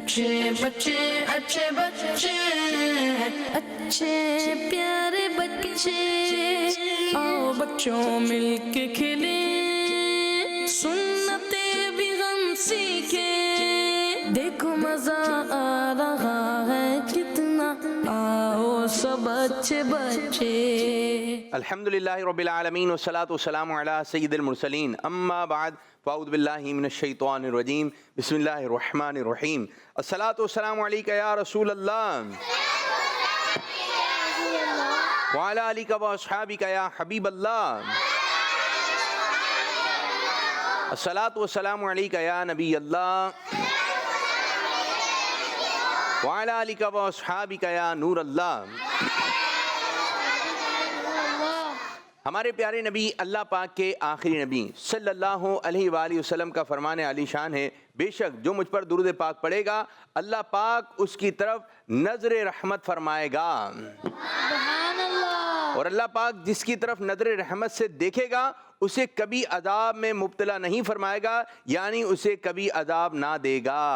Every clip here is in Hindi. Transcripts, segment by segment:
अच्छे बच्चे अच्छे बच्चे अच्छे प्यारे बच्चे, आओ बच्चों मिलके खेले, सुन्नते भी हम सीखे, देखो मजा आ रहा है कितना, आओ सब अच्छे बच्चे। अल्हम्दुलिल्लाहि रब्बिल आलमीन वस्सलातु वस्सलामु अला सय्यिदिल मुरसलीन अम्मा बाद फ़अऊज़ु बिल्लाहि मिनश शैतानिर रजीम बिस्मिल्लाहिर रहमानिर रहीम अस्सलातु वस्सलामु अलैका या रसूल अल्लाह व अला आलिका व अस्हाबिका या हबीब अल्लाह, अस्सलातु वस्सलामु अलैका या नबी अल्लाह व अला आलिका व अस्हाबिका या नूर अल्लाह। हमारे प्यारे नबी अल्लाह पाक के आखिरी नबी सल्लल्लाहु अलैहि वसल्लम का फरमान आलीशान है, बेशक जो मुझ पर दुरूद पाक पढ़ेगा अल्लाह पाक उसकी तरफ नजर रहमत फरमाएगा, और अल्लाह पाक जिसकी तरफ नजर रहमत से देखेगा उसे कभी अजाब में मुब्तला नहीं फरमाएगा, यानी उसे कभी अजाब ना देगा।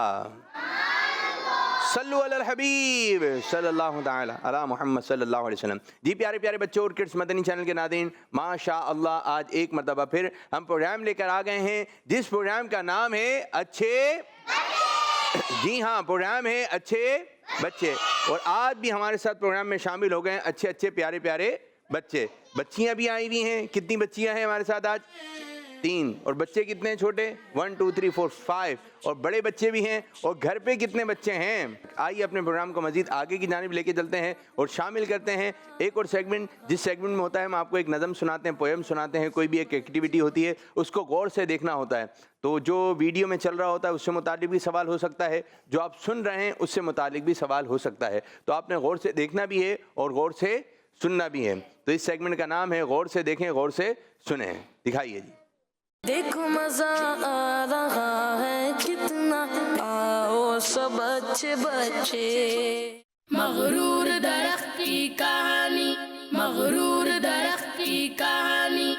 सल्लु अलल हबीब सल्लल्लाहु ताला अला मुहम्मद सल्लल्लाहु अलैहि वसल्लम। जी प्यारे प्यारे बच्चों और किड्स मदनी चैनल के नाज़रीन, माशा अल्लाह आज एक मरतबा फिर हम प्रोग्राम लेकर आ गए हैं जिस प्रोग्राम का नाम है अच्छे, जी हाँ प्रोग्राम है अच्छे बच्चे, और आज भी हमारे साथ प्रोग्राम में शामिल हो गए हैं अच्छे अच्छे प्यारे प्यारे बच्चे। बच्चियाँ भी आई हुई हैं, कितनी बच्चियाँ हैं हमारे साथ आज? 3। और बच्चे कितने हैं छोटे? 1 2 3 4 5, और बड़े बच्चे भी हैं। और घर पे कितने बच्चे हैं? आइए अपने प्रोग्राम को मजीद आगे की जानिब लेके चलते हैं और शामिल करते हैं एक और सेगमेंट, जिस सेगमेंट में होता है हम आपको एक नज़म सुनाते हैं, पोएम सुनाते हैं, कोई भी एक एक्टिविटी होती है उसको गौर से देखना होता है। तो जो वीडियो में चल रहा होता है उससे मुतालिक भी सवाल हो सकता है, जो आप सुन रहे हैं उससे मुतालिक भी सवाल हो सकता है, तो आपने गौर से देखना भी है और गौर से सुनना भी है। तो इस सेगमेंट का नाम है गौर से देखें गौर से सुने। दिखाइए जी। देखो मजा आ रहा है कितना, आओ सब अच्छे बच्चे। मगरूर दरख्त की कहानी, मगरूर दरख्त की कहानी।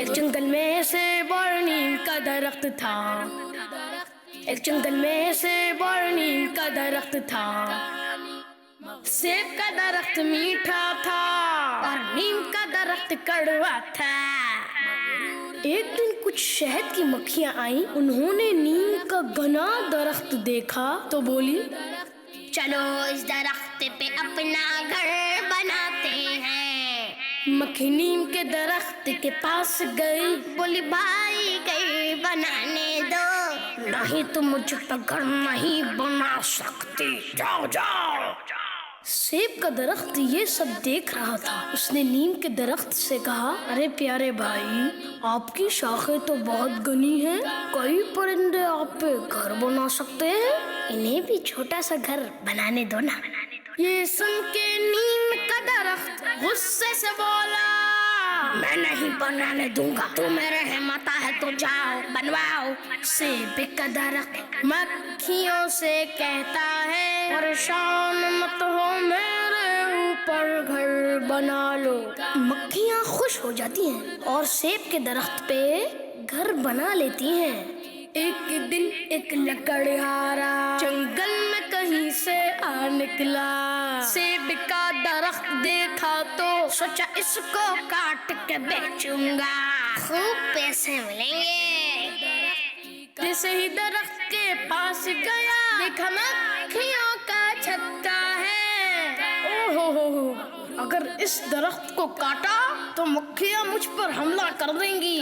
एक जंगल में से बरनीम का दरख्त था, एक जंगल में से बरनीम का दरख्त था। सेब का दरख्त मीठा था और नीम का दरख्त कड़वा था। एक दिन कुछ शहद की मक्खियाँ आईं, उन्होंने नीम का घना दरख्त देखा तो बोली, चलो इस दरख्त पे अपना घर बनाते हैं। मक्खी नीम के दरख्त के पास गई, बोली भाई घर बनाने दो, नहीं तो मुझ पर घर नहीं बना सकती, जाओ जाओ। सेब का दरख्त ये सब देख रहा था, उसने नीम के दरख्त से कहा, अरे प्यारे भाई आपकी शाखें तो बहुत घनी हैं, कई परिंदे आप पे घर बना सकते हैं, इन्हें भी छोटा सा घर बनाने दो ना। ये सुन के नीम का दरख्त गुस्से से बोला, मैं नहीं बनाने दूंगा, तुम्हें रहमत है तो जाओ बनवाओ। सेब का दरख्त मक्खियों से कहता है, परेशान मत हो मेरे ऊपर घर बना लो। मक्खियाँ खुश हो जाती हैं और सेब के दरख्त पे घर बना लेती हैं। एक दिन एक लकड़हारा जंगल में कहीं से आ निकला, सेब का दरख्त देखा तो सोचा इसको काट के बेचूंगा, खूब पैसे मिलेंगे। जैसे ही दरख्त के पास गया, देखा मक्खियों का छत्ता है। ओहो, अगर इस दरख्त को काटा तो मक्खियाँ मुझ पर हमला कर देंगी।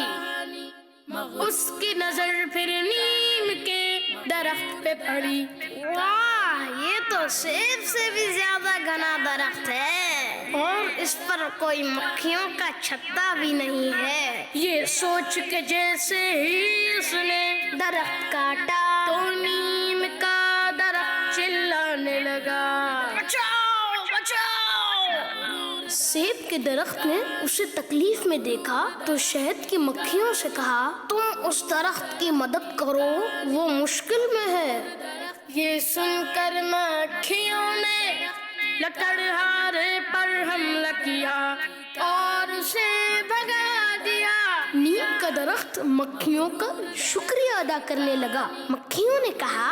उसकी नजर फिर नीम के दरख्त पे पड़ी, वाह ये तो सेब से भी ज्यादा घना दरख्त है और इस पर कोई मक्खियों का छत्ता भी नहीं है। ये सोच के जैसे ही उसने दरख्त काटा तो नीम का दरख्त चिल्लाने लगा, बचाओ बचाओ। सेब के दरख्त ने उसे तकलीफ में देखा तो शहद की मक्खियों से कहा, तुम उस दरख्त की मदद करो, वो मुश्किल में है। ये सुनकर मक्खियों ने लकड़हारे पर हमला किया और उसे भगा दिया। नीम का दरख्त मक्खियों का शुक्रिया अदा करने लगा। मक्खियों ने कहा,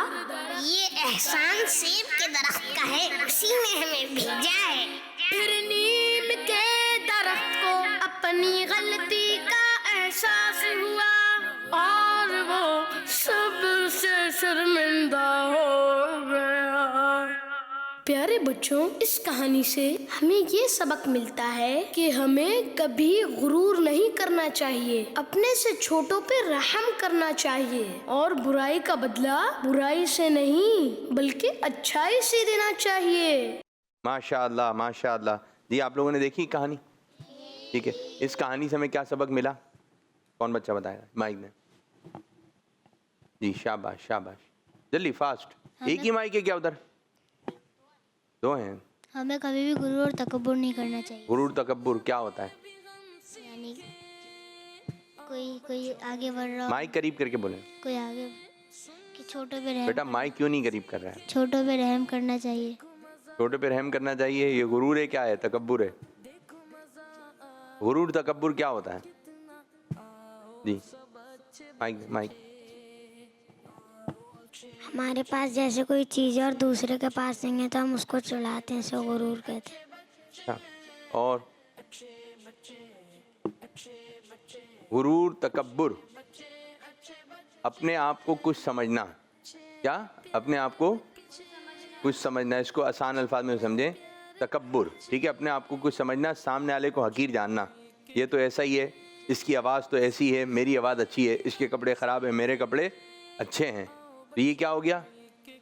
ये एहसान सेब के दरख्त का है, उसी ने हमें भेजा है। फिर नीम के दरख्त को अपनी गलती का एहसास हुआ और वो सबसे शर्मिंदा हो गया। प्यारे बच्चों, इस कहानी से हमें ये सबक मिलता है कि हमें कभी गुरूर नहीं करना चाहिए, अपने से छोटों पे रहम करना चाहिए और बुराई का बदला बुराई से नहीं बल्कि अच्छाई से देना चाहिए। माशाअल्लाह माशाअल्लाह। जी, आप लोगों ने देखी कहानी? ठीक है, इस कहानी से हमें क्या सबक मिला? कौन बच्चा बताएगा? माइक में। जी, शाबाश शाबाश, जल्दी फास्ट। एक ही माइक है क्या उधर? दो हैं। हमें कभी भी गुरूर और तकब्बुर नहीं करना चाहिए। गुरूर तकब्बुर क्या होता है? यानी कोई आगे बढ़ रहा हो, माइक करीब करके बोले कोई आगे कि छोटों पे रहम, बेटा। माइक क्यों नहीं करीब कर रहा है? छोटों पे रहम करना चाहिए। छोटे पे रहम करना चाहिए। ये गुरूर है क्या है? तकब्बुर है। गुरूर तकब्बुर क्या होता है? जी, माइक माइक। हमारे पास जैसे कोई चीज़ है और दूसरे के पास नहीं है तो हम उसको चढ़ाते हैं, सो गुरूर कहते हैं। अच्छा, और गुरूर तकब्बुर अपने आप को कुछ समझना। क्या? अपने आप को कुछ समझना। इसको आसान अल्फाज में समझें, तकब्बुर। ठीक है, अपने आप को कुछ समझना, सामने वाले को हकीर जानना। ये तो ऐसा ही है, इसकी आवाज़ तो ऐसी है, मेरी आवाज़ अच्छी है, इसके कपड़े ख़राब हैं, मेरे कपड़े अच्छे हैं। तो ये क्या हो गया?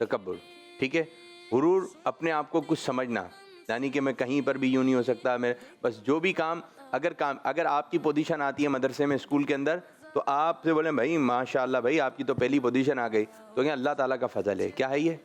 तकब्बुर। ठीक है, गुरूर अपने आप को कुछ समझना, यानी कि मैं कहीं पर भी यूँ नहीं हो सकता। मैं बस जो भी काम अगर आपकी पोजीशन आती है मदरसे में, स्कूल के अंदर, तो आपसे बोले भाई माशाल्लाह भाई आपकी तो पहली पोजीशन आ गई, तो क्या अल्लाह ताला का फजल है? क्या है ये?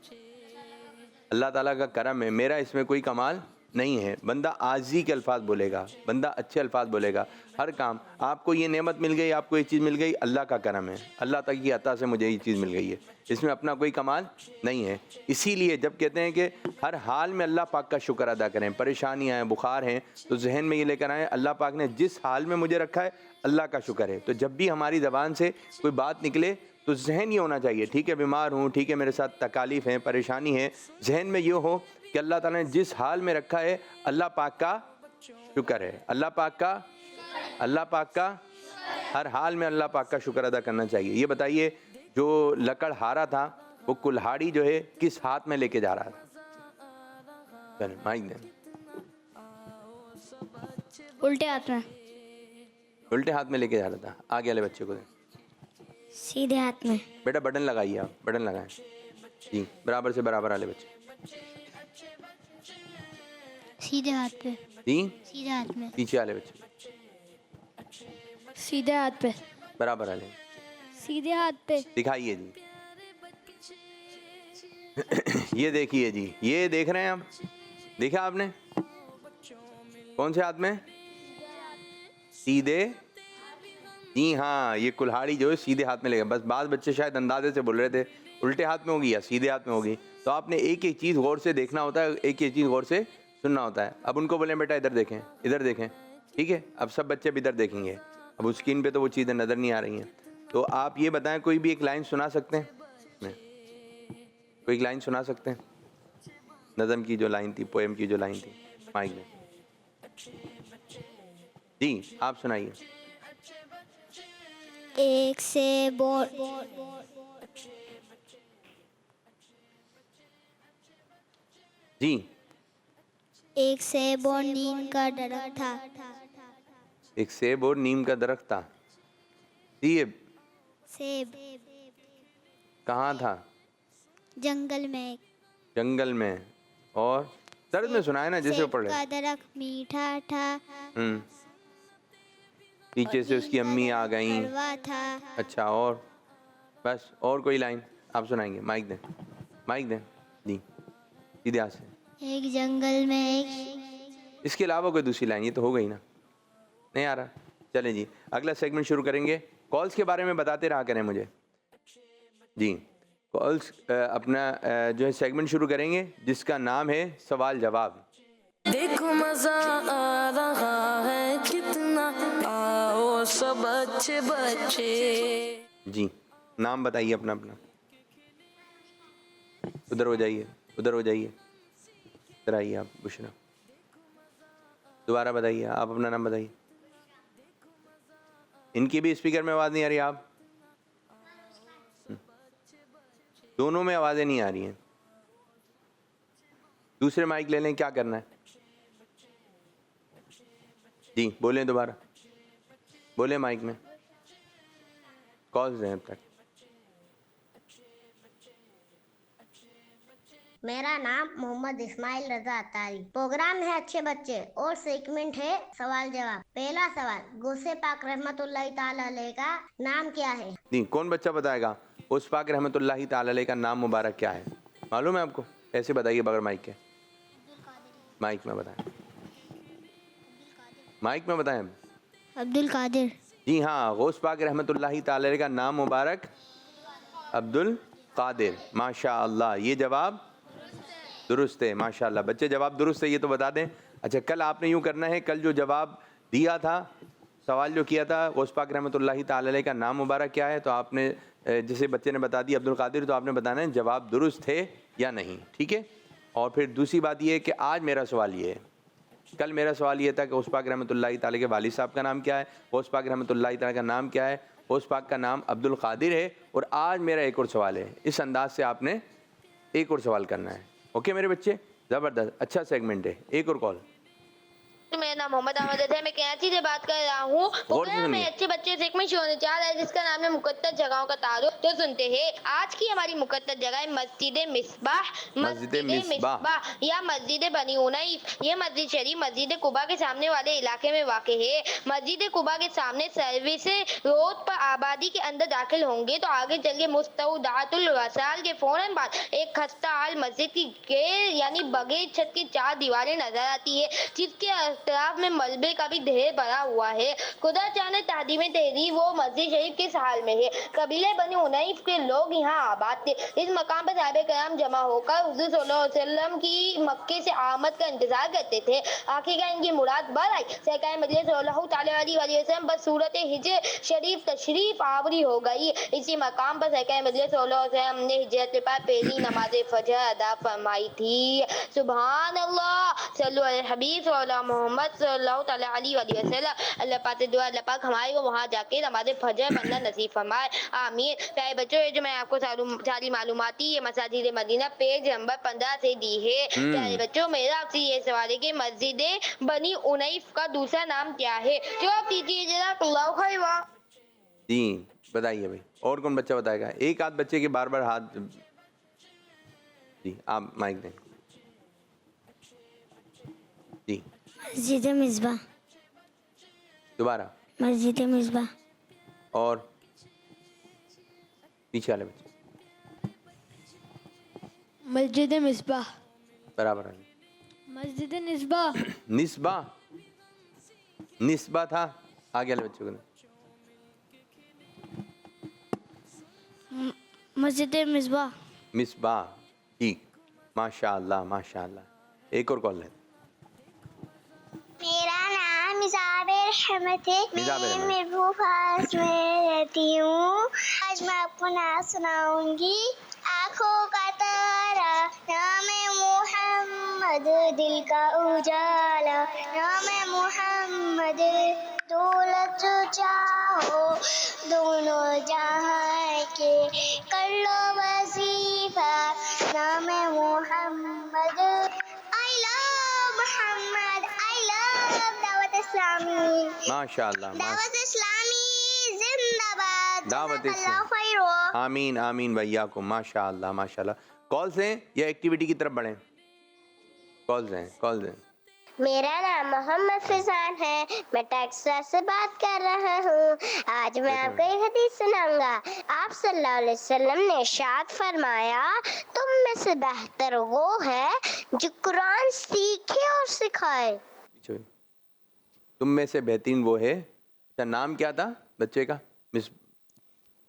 अल्लाह ताला का करम है, मेरा इसमें कोई कमाल नहीं है। बंदा आजी के अल्फाज बोलेगा, बंदा अच्छे अल्फाज बोलेगा। हर काम, आपको ये नेमत मिल गई, आपको ये चीज़ मिल गई, अल्लाह का करम है, अल्लाह तक की अता से मुझे ये चीज़ मिल गई है, इसमें अपना कोई कमाल नहीं है। इसीलिए जब कहते हैं कि हर हाल में अल्लाह पाक का शुक्र अदा करें, परेशानियाँ हैं, बुखार हैं, तो जहन में ये लेकर आएँ अल्लाह पाक ने जिस हाल में मुझे रखा है अल्लाह का शुक्र है। तो जब भी हमारी ज़बान से कोई बात निकले तो जहन ये होना चाहिए, ठीक है बीमार हूँ, ठीक है मेरे साथ तकालीफ हैं, परेशानी है, जहन में ये हो कि अल्लाह ताला ने जिस हाल में रखा है अल्लाह पाक का शुक्र है। अल्लाह पाक का हर हाल में अल्लाह पाक का शुक्र अदा करना चाहिए। ये बताइए, जो लकड़हारा था वो कुल्हाड़ी जो है किस हाथ में लेके जा रहा था? चले माइक दें। उल्टे हाथ में। उल्टे हाथ में लेके जा रहा था। आगे वाले बच्चे को दें। सीधे हाथ में। बेटा बटन लगाइए, आप बटन लगाएं। जी, बराबर से बराबर वाले बच्चे। सीधे हाथ पे। जी, सीधे हाथ में। पीछे वाले बच्चे सीधे हाथ पे। बराबर वाले सीधे हाथ पे। दिखाइए जी। ये देखिए जी, ये देख रहे हैं आप? देखा आपने? कौन से हाथ में? सीधे। जी हाँ, ये कुल्हाड़ी जो है सीधे हाथ में लेगा। बस बाद बच्चे शायद अंदाजे से बोल रहे थे उल्टे हाथ में होगी या सीधे हाथ में होगी। तो आपने एक एक चीज़ गौर से देखना होता है, एक एक चीज़ गौर से सुनना होता है। अब उनको बोलें बेटा इधर देखें, इधर देखें, ठीक है? अब सब बच्चे भी इधर देखेंगे। अब उस स्क्रीन पे तो वो चीज़ें नज़र नहीं आ रही हैं। तो आप ये बताएं, कोई भी एक लाइन सुना सकते हैं? कोई एक लाइन सुना सकते हैं? नज़म की जो लाइन थी, पोएम की जो लाइन थी, माइक में। जी, आप सुनाइए। एक से बोल। जी, एक सेब और नीम का दरख्त था। एक सेब और नीम का दरख्त था। जी, ये सेब कहाँ था? जंगल में। जंगल में। और दर्द में सुनाए ना, जैसे सेब पढ़े। का दरख्त मीठा था। पीछे से उसकी अम्मी आ गई। कड़वा था। अच्छा, और बस? और कोई लाइन आप सुनाएंगे? माइक दें, माइक दें जी, सीधे हाथ से। एक जंगल में एक। इसके अलावा कोई दूसरी लाइन? ये तो हो गई ना, नहीं आ रहा। चलें जी, अगला सेगमेंट शुरू करेंगे। कॉल्स के बारे में बताते रहा करें मुझे। जी, कॉल्स अपना जो है सेगमेंट शुरू करेंगे जिसका नाम है सवाल जवाब। देखो मजा आ रहा है कितना, आओ सब अच्छे बच्चे। जी, नाम बताइए अपना अपना। उधर हो जाइए, उधर हो जाइए, इधर आइए आप बुशरा। दोबारा बताइए, आप अपना नाम बताइए। इनकी भी स्पीकर में आवाज़ नहीं आ रही, आप दोनों में आवाज़ें नहीं आ रही हैं। दूसरे माइक ले लें, क्या करना है? जी बोलें, दोबारा बोलें माइक में। कॉल्स हैं अब तक। मेरा नाम मोहम्मद इस्माइल रजा अतारी। प्रोग्राम है अच्छे बच्चे और सेगमेंट है सवाल जवाब। पहला सवाल, गौसे पाक रहमतुल्लाहि ताला अलैह का नाम क्या है? जी, कौन बच्चा बताएगा उस पाक रहमतुल्लाहि ताला अलैह का नाम मुबारक क्या है? मालूम है आपको? ऐसे बताइए बगैर माइक के। माइक में बताएं, माइक में बताएं। अब्दुल कादिर। जी हाँ, गौस पाक रहमतुल्लाहि ताला अलैह का नाम मुबारक अब्दुल कादिर। माशा अल्लाह, ये जवाब दुरुस्त है। माशाल्लाह, बच्चे जवाब दुरुस्त है ये तो बता दें। अच्छा, कल आपने यूँ करना है, कल जो जवाब दिया था, सवाल जो किया था गौस पाक रहमतुल्लाहि ताला अलैह का नाम मुबारक क्या है, तो आपने जैसे बच्चे ने बता दिया अब्दुल कादिर, तो आपने बताना है जवाब दुरुस्त है या नहीं, ठीक है। और फिर दूसरी बात ये है कि आज मेरा सवाल ये है, कल मेरा सवाल ये था कि गौस पाक रहमतुल्लाहि ताला के वालिद साहब का नाम क्या है, गौस पाक रहमतुल्लाहि ताला का नाम क्या है, गौस पाक का नाम अब्दुल कादिर है। और आज मेरा एक और सवाल है, इस अंदाज से आपने एक और सवाल करना है। ओके मेरे बच्चे, ज़बरदस्त, अच्छा सेगमेंट है। एक और कॉल। मेरा नाम मोहम्मद अहमद है, मैं कराची से बात कर रहा हूँ। प्रोग्राम में अच्छे बच्चे सेगमेंट होने जा रहा है जिसका नाम है मुकद्दस जगहों का तारुफ। तो सुनते हैं, आज की हमारी मुकद्दस जगह है मस्जिद मिसबाह। मस्जिद मिसबाह या मस्जिद बनी उनैस। ये मस्जिद शरीफ मस्जिद कुबा के सामने वाले इलाके में वाक़ है। मस्जिद कुबा के सामने सर्विस रोड पर आबादी के अंदर दाखिल होंगे तो आगे चलिए मुस्तौदातुल वसाल के फौरन बाद एक खस्ता हाल मस्जिद की गैर यानी बगैर छत की 4 दीवारें नजर आती है, जिसके इख्तिलाफ में मलबे का भी ढेर भरा हुआ है। खुदा जाने तादीम तहरीर वो मस्जिद शरीफ किस हाल में है। कबीले बनी उनैस के लोग यहाँ आबाद थे। इस मकाम पर साहिब कराम जमा होकर हुज़ूर सल्लल्लाहु अलैहि वसल्लम की मक्के से आमद का इंतजार करते थे। आखिरकार इनकी मुराद बर आई। सरकार मजलिस सल्लल्लाहु अलैहि वसल्लम पर सूरत हिज्र शरीफ तशरीफ आवरी हो गई। इसी मकाम पर सरकार मजलिस सल्लल्लाहु अलैहि वसल्लम ने हिजरत के बाद पहली नमाज फजर अदा फरमाई थी। सुभान अल्लाह, सल्लल्लाहु अलैहि हबीब मोहम्मद सल्लल्लाहु अलैहि वसल्लम। अल्लाह पाक से दुआ, अल्लाह पाक हमारे को वहाँ जाके नमाज़ फजर पढ़ना नसीब फरमाए, आमीन। प्यारे बच्चों, ये जो मैं आपको सारी मालूमाती ये मस्जिद मदीना पेज नंबर 15 से दी है। प्यारे बच्चों, मेरा आपसे ये सवाल है कि मस्जिद बनी उनैस का दूसरा नाम क्या है? जवाब दीजिए जरा। अल्लाह खैर। जी बताइए भाई, और कौन बच्चा बताएगा? एक आध बच्चे के बार बार हाथ। जी आप माइक दें। जी मस्जिद मिसबाह। दोबारा। मस्जिद मिसबाह। और पीछे वाले बच्चे। मस्जिद मिसबाह। बराबर है। मस्जिद निस्बा। निस्बा, निस्बा था। आगे वाले बच्चों को। मस्जिद मिसबाह। मिसबाह, ठीक। माशा अल्लाह, माशा अल्लाह। एक और कॉल है। मेरा नाम मिजाबेर अहमद है। मिजाबेर मैं अहमद। महबूब हाउस में रहती हूँ। आज मैं आपको नाम सुनाऊंगी। आँखों का तारा, नाम मोहम्मद, दिल का उजाला, नाम मोहम्मद, दौलत जो चाहो दोनों जहां के, कर लो वजीफा, नाम Mohammad. I love Mohammad, I love Dawat Islami. माशाअल्लाह, दावत इस्लामी जिंदाबाद। दावत जज़ाकल्लाह खैर। आमीन आमीन भैया को। माशाअल्लाह माशाअल्लाह। कॉल्स हैं या एक्टिविटी की तरफ बढ़ें? कॉल्स हैं, कॉल्स हैं। मेरा नाम मोहम्मद फिजान है। मैं टेक्सास से बात कर रहा हूँ। आज मैं आपको एक हदीस सुनाऊंगा। आप सल्लल्लाहु अलैहि वसल्लम ने इरशाद फरमाया, तुम में से बेहतर वो है जो कुरान सीखे और सिखाए। तुम में से बेहतरीन वो है। अच्छा, नाम क्या था बच्चे का? मिस,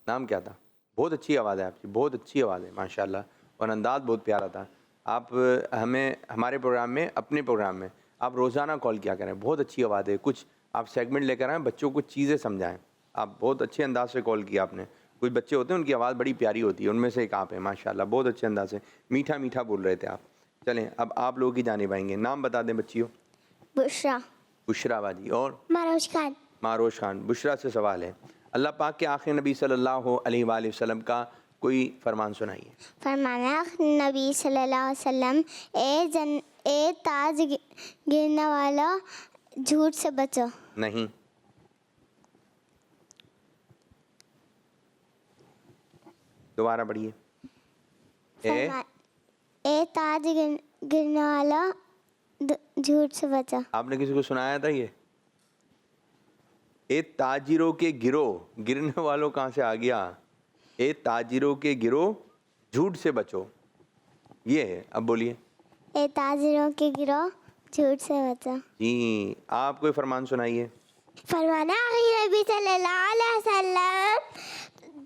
नाम क्या था? बहुत अच्छी आवाज़ है आपकी, बहुत अच्छी आवाज़ है माशाल्लाह, और अंदाज़ बहुत प्यारा था। आप हमें हमारे प्रोग्राम में, अपने प्रोग्राम में आप रोज़ाना कॉल किया करें। बहुत अच्छी आवाज़ है। कुछ आप सेगमेंट लेकर आएँ, बच्चों को चीज़ें समझाएं। आप बहुत अच्छे अंदाज से कॉल किया आपने, कुछ बच्चे होते हैं उनकी आवाज़ बड़ी प्यारी होती है, उनमें से एक आप हैं माशाल्लाह, बहुत अच्छे अंदाज से मीठा मीठा बोल रहे थे आप। चलें अब आप लोगों की जानिब आएंगे, नाम बता दें बच्चियों। बुशरा। बुशरा बाजी। और मारोश खान। मारोश खान। बुशरा से सवाल है, अल्लाह पाक के आखिरी नबी सल्लल्लाहु अलैहि वसल्लम का कोई फरमान सुनाइए। फरमाना नबी सल्लल्लाहु अलैहि वसल्लम, ए ताज गिरने वाला, झूठ से बचो। नहीं, दोबारा पढ़िए। ए ताज गिरने वाला, झूठ से बचो। आपने किसी को सुनाया था ये? ए ताजिरों के गिरोह, गिरने वालों कहाँ से आ गया? ए ताजिरों के गिरोह, झूठ से बचो, ये है। अब बोलिए। ए ताजिरों के गिरोह, झूठ से बचो। जी, आप कोई फरमान सुनाइए। फरमाना नबी सल्लल्लाहु अलैहि वसल्लम,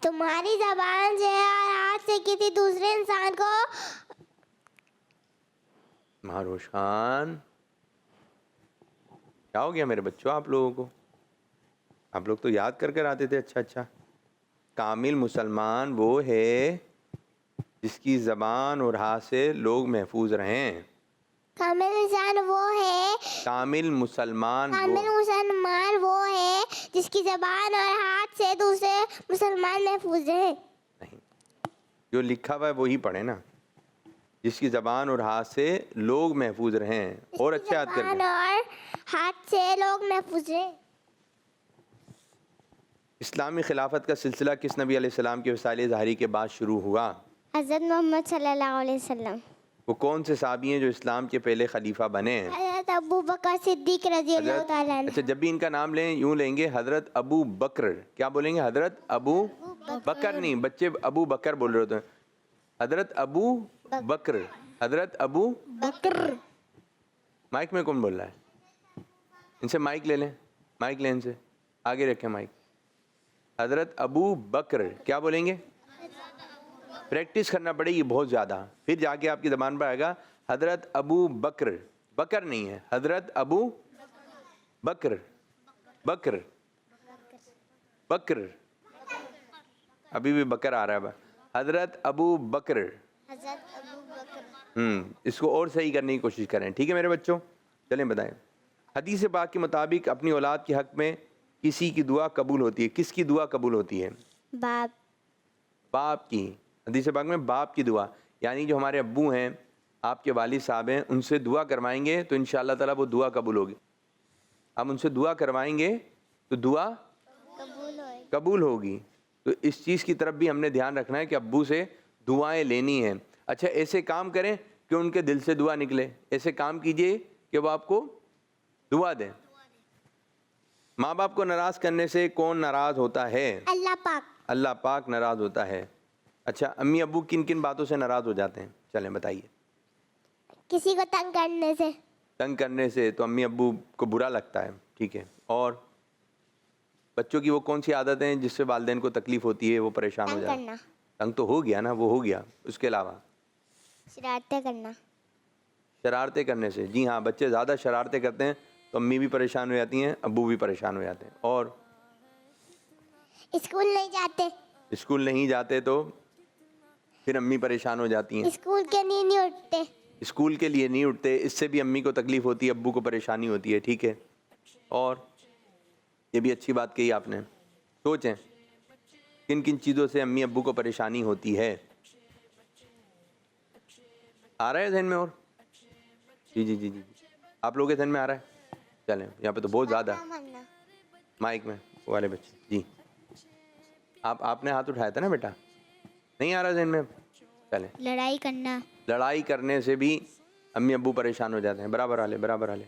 तुम्हारी ज़बान से और हाथ से किसी दूसरे इंसान को। मारोश खान, क्या हो गया मेरे बच्चों आप लोगों को? आप लोग तो याद कर कर आते थे। अच्छा अच्छा। कामिल मुसलमान वो है जिसकी ज़बान और हाथ से लोग महफूज रहें। कामिल इंसान वो है, कामिल मुसलमान वो है जिसकी ज़बान और हाथ से दूसरे मुसलमान महफूज रहे। नहीं, जो लिखा हुआ है वही पढ़े ना, जिसकी ज़बान और हाथ से लोग महफूज रहें। और अच्छा याद कर ज़बान और हाथ से लोग महफूज रहे। इस्लामी खिलाफत का सिलसिला किस नबी अलैहिस्सलाम के वसाइल ज़ाहिरी के बाद शुरू हुआ? हज़रत मोहम्मद सल्लल्लाहु अलैहि वसल्लम। वो कौन से साहबी हैं जो इस्लाम के पहले खलीफा बने हैं? हज़रत अबू बकर सिद्दीक रज़ी अल्लाह ताला अन्हु। अच्छा, जब भी इनका नाम लें यूं लेंगे हजरत अबू बकर। क्या बोलेंगे? हजरत अबू बकर नहीं, बच्चे अबू बकर बोल रहे होते हैं। हजरत अबू बकर, हजरत अबू बकर। माइक में कौन बोल रहा है? इनसे माइक ले लें, माइक लें इनसे, आगे रखें माइक। हजरत अबू बकर क्या बोलेंगे? प्रैक्टिस करना पड़ेगी बहुत ज़्यादा, फिर जाके आपकी ज़बान पर आएगा हजरत अबू बकर। बकर नहीं है, हजरत अबू बकर, बकर बकर, अभी भी बकर आ रहा है। हजरत अबू बकर। इसको और सही करने की कोशिश करें, ठीक है मेरे बच्चों? चलें बताएं। हदीस पाक के मुताबिक अपनी औलाद के हक़ में किसी की दुआ कबूल होती है। किसकी दुआ कबूल होती है? बाप की। हदीस पाक में बाप की दुआ, यानी जो हमारे अब्बू हैं, आपके वालिद साहब हैं, उनसे दुआ करवाएंगे तो इंशाअल्लाह ताला वो दुआ कबूल होगी। हम उनसे दुआ करवाएंगे तो दुआ कबूल होगी। तो इस चीज़ की तरफ भी हमने ध्यान रखना है कि अब्बू से दुआएं लेनी हैं। अच्छा, ऐसे काम करें कि उनके दिल से दुआ निकले, ऐसे काम कीजिए कि वो आपको दुआ दें। माँ बाप को नाराज़ करने से कौन नाराज़ होता है? अल्लाह पाक। अल्लाह पाक नाराज़ होता है। अच्छा, अम्मी अब्बू किन किन बातों से नाराज़ हो जाते हैं? चलें बताइए। किसी को तंग करने से। तंग करने से तो अम्मी अब्बू को बुरा लगता है, ठीक है। और बच्चों की वो कौन सी आदतें हैं जिससे वालिदैन को तकलीफ़ होती है, वो परेशान हो जाते हैं? तंग तो हो गया ना, वो हो गया। उसके अलावा शरारतें करना। शरारतें करने से, जी हाँ, बच्चे ज़्यादा शरारतें करते हैं तो अम्मी भी परेशान हो जाती हैं, अब्बू भी परेशान हो जाते हैं। और स्कूल नहीं जाते। स्कूल नहीं जाते तो फिर अम्मी परेशान हो जाती हैं। स्कूल के लिए नहीं उठते। स्कूल के लिए नहीं उठते, इससे भी अम्मी को तकलीफ़ होती है, अब्बू को परेशानी होती है, ठीक है। और ये भी अच्छी बात कही आपने। सोचें किन किन चीज़ों से अम्मी अब्बू को परेशानी होती है। आ रहा है ज़हन में? और जी जी जी जी, आप लोगों के ज़हन में आ रहा है? चलें, यहाँ पे तो बहुत ज़्यादा। माइक में वाले बच्चे जी, आपने हाथ उठाया था ना बेटा? नहीं आ रहा ज़हन में? चलें। लड़ाई करना। लड़ाई करने से भी अम्मी अब्बू परेशान हो जाते हैं। बराबर वाले, बराबर वाले,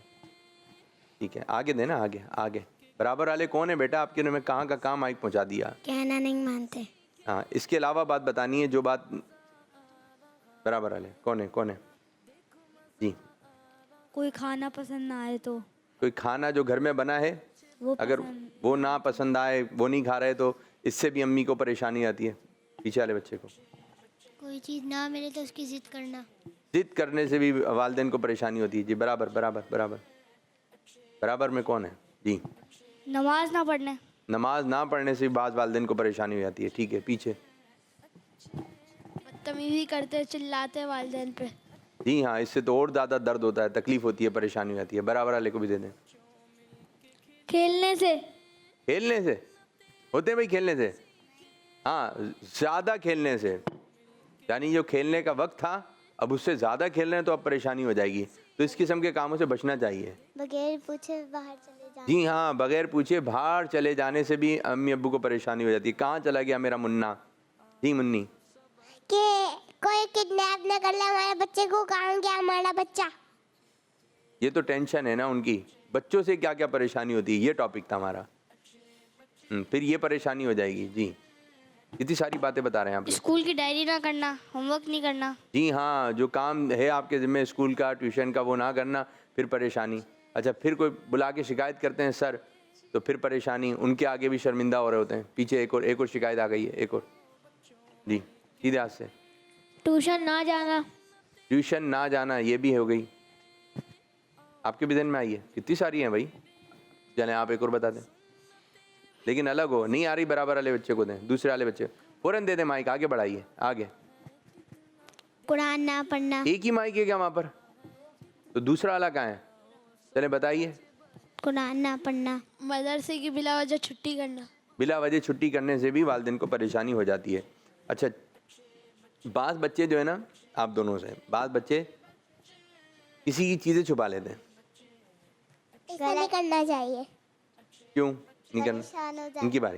ठीक है। आगे देना, आगे आगे। बराबर वाले कौन है बेटा आपके? में कहाँ का काम माइक पहुँचा दिया? कहना नहीं मानते। हाँ, इसके अलावा बात बतानी है, जो बात। बराबर वाले कौन है? कौन है जी? कोई खाना पसंद ना आए तो? कोई खाना जो घर में बना है वो अगर वो ना पसंद आए, वो नहीं खा रहे, तो इससे भी अम्मी को परेशानी आती है। पीछे वाले बच्चे को कोई चीज़ ना मिले तो उसकी जिद करना। जिद करने से भी वालिदैन को परेशानी होती है। जी बराबर बराबर बराबर। बराबर में कौन है जी? नमाज ना पढ़ने। नमाज ना पढ़ने से भी बाज़ वालिदैन को परेशानी हो जाती है। ठीक है, पीछे। बदतमीजी करते, चिल्लाते वालिदैन पे। जी हाँ, इससे तो और ज़्यादा दर्द होता है, तकलीफ़ होती है, परेशानी हो जाती है। बराबर वाले को भी दे दें। खेलने से। खेलने से होते हैं भाई, खेलने से। हाँ, ज़्यादा खेलने से, यानी जो खेलने का वक्त था अब उससे ज़्यादा खेल रहे हैं तो अब परेशानी हो जाएगी। तो इस किस्म के कामों से बचना चाहिए। बगैर पूछे बाहर चले जाना। जी हाँ, बगैर पूछे बाहर चले जाने से भी अम्मी अब्बू को परेशानी हो जाती है। कहाँ चला गया मेरा मुन्ना? जी मुन्नी। कि कोई किडनैप न कर ले हमारे बच्चे को, कहाँ गया हमारा बच्चा। ये तो टेंशन है ना उनकी, बच्चों से क्या क्या परेशानी होती है, ये टॉपिक था हमारा। फिर ये परेशानी हो जाएगी। जी, इतनी सारी बातें बता रहे हैं आप। स्कूल की डायरी ना करना, होमवर्क नहीं करना। जी हाँ, जो काम है आपके ज़िम्मे स्कूल का, ट्यूशन का, वो ना करना, फिर परेशानी। अच्छा, फिर कोई बुला के शिकायत करते हैं सर, तो फिर परेशानी, उनके आगे भी शर्मिंदा हो रहे होते हैं। पीछे एक और शिकायत आ गई है, एक और। जी, सीधे हाथ से। ट्यूशन ना जाना। ट्यूशन ना जाना, ये भी हो गई। आपके भी दिन में आई है? कितनी सारी हैं भाई, चलें आप एक और बता दें, लेकिन अलग हो। नहीं आ रही बराबर वाले बच्चे को दें, दूसरे वाले बच्चे फ़ौरन दे दें माइक, आगे बढ़ाइए आगे। कुरान ना पढ़ना। एक ही माइक है क्या वहाँ पर? तो दूसरा वाला कहाँ है? चले बताइए। कुरान ना पढ़ना। मदरसे की बिला वजह छुट्टी करना। बिला वजह छुट्टी करने से भी वालिदैन को परेशानी हो जाती है। अच्छा, बाज़ बच्चे जो है ना, आप दोनों से, बाज़ बच्चे किसी की चीज़ें छुपा लेते हैं। ऐसा नहीं करना चाहिए। क्यों नहीं करना? परेशान हो जाते, इनकी बारी।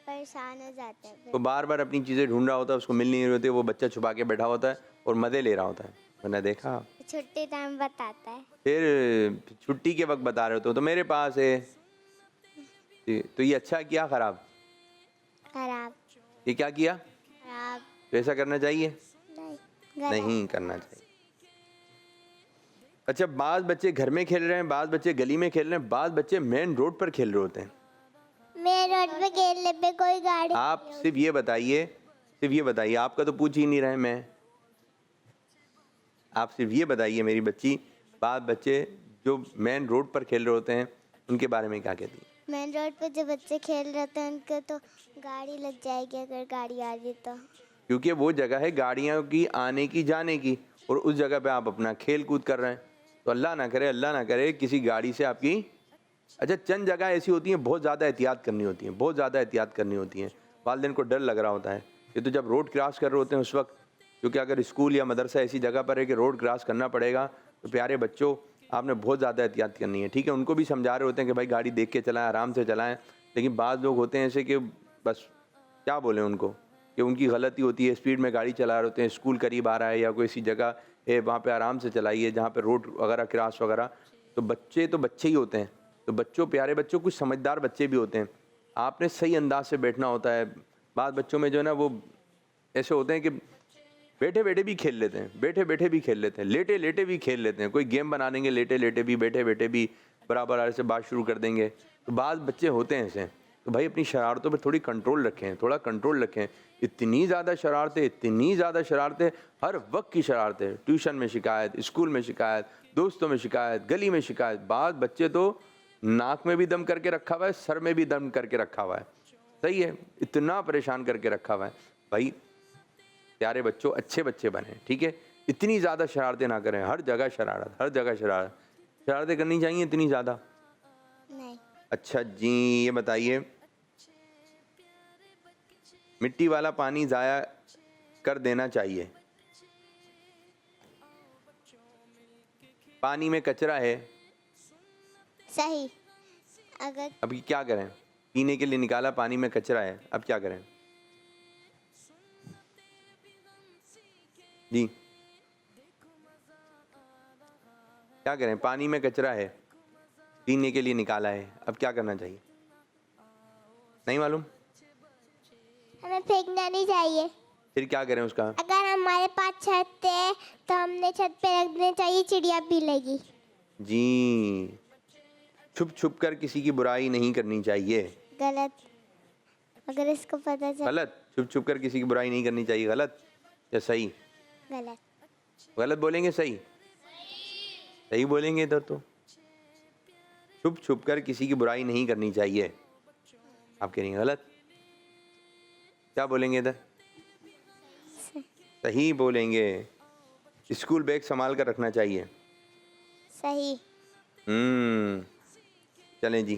परेशान हो जाते हैं। वो बार बार अपनी चीज़ें ढूंढ रहा होता है, उसको मिल नहीं रही होती, वो बच्चा छुपा के बैठा होता है और मज़े ले रहा होता है। मैंने देखा। छुट्टी टाइम बताता है। फिर छुट्टी के वक्त बता रहे होते हो तो मेरे पास है। तो ये अच्छा किया खराब? खराब। ये क्या किया? खराब। तो ऐसा करना चाहिए? नहीं, नहीं करना चाहिए। अच्छा, बाज़ बच्चे घर में खेल रहे हैं, बाज़ बच्चे गली में खेल रहे हैं, बाज़ बच्चे मेन रोड पर खेल रहे होते हैं। मेन रोड पे खेलने पे कोई गाड़ी। आप सिर्फ ये बताइए, आपका तो पूछ ही नहीं रहे मैं। आप सिर्फ ये बताइए मेरी बच्ची, बाज़ बच्चे जो मेन रोड पर खेल रहे होते हैं उनके बारे में क्या कहती है? मेन रोड पे जो बच्चे खेल रहे थे उनको तो गाड़ी लग जाएगी अगर गाड़ी आ गई तो। क्योंकि वो जगह है गाड़ियों की आने की जाने की, और उस जगह पे आप अपना खेल कूद कर रहे हैं, तो अल्लाह ना करे किसी गाड़ी से आपकी। अच्छा, चंद जगह ऐसी होती हैं बहुत ज़्यादा एहतियात करनी होती हैं, वालिदैन को डर लग रहा होता है। ये तो जब रोड क्रॉस कर रहे होते हैं उस वक्त, क्योंकि अगर स्कूल या मदरसा ऐसी जगह पर है कि रोड क्रॉस करना पड़ेगा, तो प्यारे बच्चों आपने बहुत ज़्यादा एहतियात करनी है। ठीक है, उनको भी समझा रहे होते हैं कि भाई गाड़ी देख के चलाएं, आराम से चलाएं, लेकिन बाज़ लोग होते हैं ऐसे कि बस क्या बोलें उनको, कि उनकी गलती होती है, स्पीड में गाड़ी चला रहे होते हैं, स्कूल करीब आ रहा है या कोई ऐसी जगह है वहाँ पे आराम से चलाइए जहाँ पे रोड वगैरह क्रॉस वगैरह। तो बच्चे ही होते हैं, तो बच्चों, प्यारे बच्चों, कुछ समझदार बच्चे भी होते हैं, आपने सही अंदाज से बैठना होता है। बाज़ बच्चों में जो है ना वो ऐसे होते हैं कि बैठे बैठे भी खेल लेते हैं, लेटे लेटे भी खेल लेते हैं। कोई गेम बना देंगे लेटे लेटे भी, बैठे बैठे भी बराबर वाले से बात शुरू कर देंगे। तो बाज़ बच्चे होते हैं ऐसे। तो भाई अपनी शरारतों पर थोड़ा कंट्रोल रखें। इतनी ज़्यादा शरारतें, हर वक्त की शरारतें, ट्यूशन में शिकायत, स्कूल में शिकायत, दोस्तों में शिकायत, गली में शिकायत। बाज़ बच्चे तो नाक में भी दम करके रखा हुआ है, सर में भी दम करके रखा हुआ है। सही है, इतना परेशान करके रखा हुआ है। भाई प्यारे बच्चों, अच्छे बच्चे बने, ठीक है, इतनी ज़्यादा शरारतें ना करें। हर जगह शरारतें करनी चाहिए इतनी ज़्यादा नहीं। अच्छा जी, ये बताइए, मिट्टी वाला पानी ज़ाया कर देना चाहिए? पानी में कचरा है, सही। अगर अभी क्या करें? पीने के लिए निकाला, पानी में कचरा है, अब क्या करें? जी क्या करें? पानी में कचरा है, पीने के लिए निकाला है, अब क्या करना चाहिए? नहीं मालूम? हमें फेंकना नहीं चाहिए। फिर क्या करें उसका? अगर हमारे पास छत है तो हमने छत पे रख देना चाहिए, चिड़िया पी लेगी। जी, छुप कर किसी की बुराई नहीं करनी चाहिए। गलत। अगर इसको पता चले। गलत? छुप कर किसी की बुराई नहीं करनी चाहिए, गलत या सही? गलत। गलत बोलेंगे सही? सही बोलेंगे इधर तो। छुप कर किसी की बुराई नहीं करनी चाहिए। आप कह रही हैं गलत। क्या बोलेंगे इधर? सही बोलेंगे। स्कूल बैग संभाल कर रखना चाहिए। सही। चलें जी,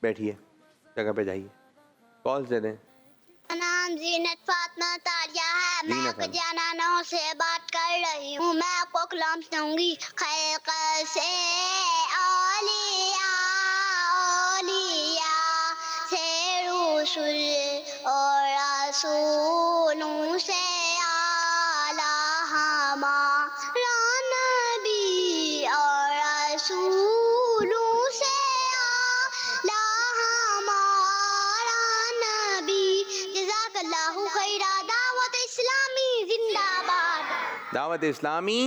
बैठिए, जगह पे जाइए। कॉल दे दें। नाम जीनत फातिमा तारिया है। मैं जीनत है। जानानों से बात कर रही हूँ। मैं आपको कलाम सुनाऊंगी। खैक से औलिया औलिया से रसूल और रसूलों से आला हमारा नबी और रसूलों से आला हमारा नबी। जज़ाकल्लाहु खैरा। दावत इस्लामी जिंदाबाद। दावत इस्लामी